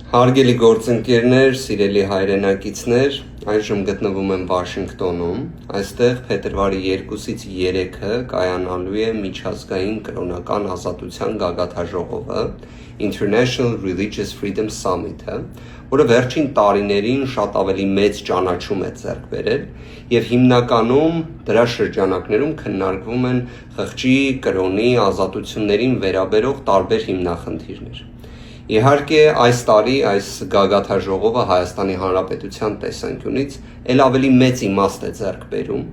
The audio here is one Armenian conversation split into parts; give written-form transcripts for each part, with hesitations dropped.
Հարգելի գործընկերներ, սիրելի հայրենակիցներ, այժմ գտնվում եմ Վաշինգտոնում, այստեղ փետրվարի 2-ից 3-ը կայանալու է միջազգային կրոնական ազատության գագաթաժողովը, International Religious Freedom Summit-ը, որը վերջին տարիներին շատ ավելի մեծ ճանաչում է ձեռք բերել և հիմնականում դրա շրջանակներում քննարկվում են խղճի, կրոնի, ազատություններին վերաբերող տարբեր հիմնախնդիրներ։ Իհարկե, այս տարի այս գագաթաժողովը Հայաստանի Հանրապետության տեսանկյունից էլ ավելի մեծ իմաստ է ձեռք բերում,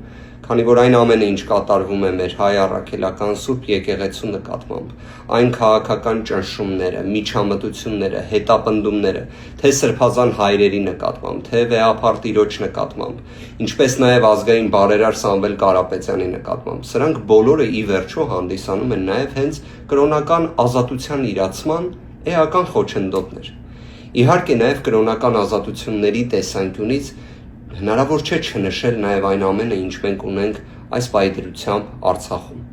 քանի որ այն ամենը, ինչ կատարվում է մեր հայ առաքելական Սուրբ եկեղեցու նկատմամբ, այն քաղաքական ճնշումները, միջամտությունները, հետապնդումները, թե սրբազան հայրերի նկատմամբ, թե վեհափառ տիրոջ նկատմամբ, ինչպես նաև ազգային բարերար Սամվել Կարապետյանի նկատմամբ, սրանք բոլորը ի վերջո հանդիսանում են նաև հենց կրոնական ազատության իրացման էական խոչընդոտներ։ Իհարկե նաև կրոնական ազատությունների տեսանկյունից հնարավոր չէ չնշել նաև այն ամենը, ինչ մենք ունենք այս պայծրությամբ Արցախում։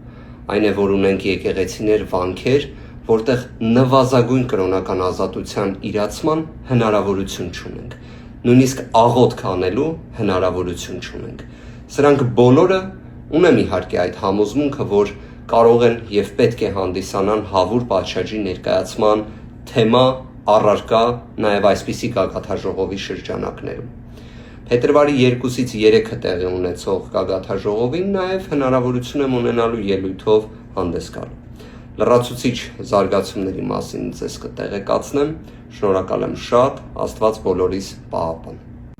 Այն է, որ ունենք եկեղեցիներ, վանքեր, որտեղ նվազագույն կրոնական ազատության իրացման հնարավորություն չունենք, նույնիսկ աղոթք անելու հնարավորություն չունենք։ Սրանք բոլորը ունեմ իհարկե այդ համոզմունքը, որ կարող են և պետք է հանդիսանան հավուր պատշաճի ներկայացման թեմա առարկա նաև այսպիսի գագաթաժողովի շրջանակներում։ Փետրվարի 2-ից 3-ը տեղի ունեցող գագաթաժողովին նաև հնարավորություն եմ ունենալու ելույթով հանդես գալու։ Լրացուցիչ զարգացումների մասին ձեզ կտեղեկացնեմ, շնորհակալ եմ շատ, Աստված բոլորիս պահապան։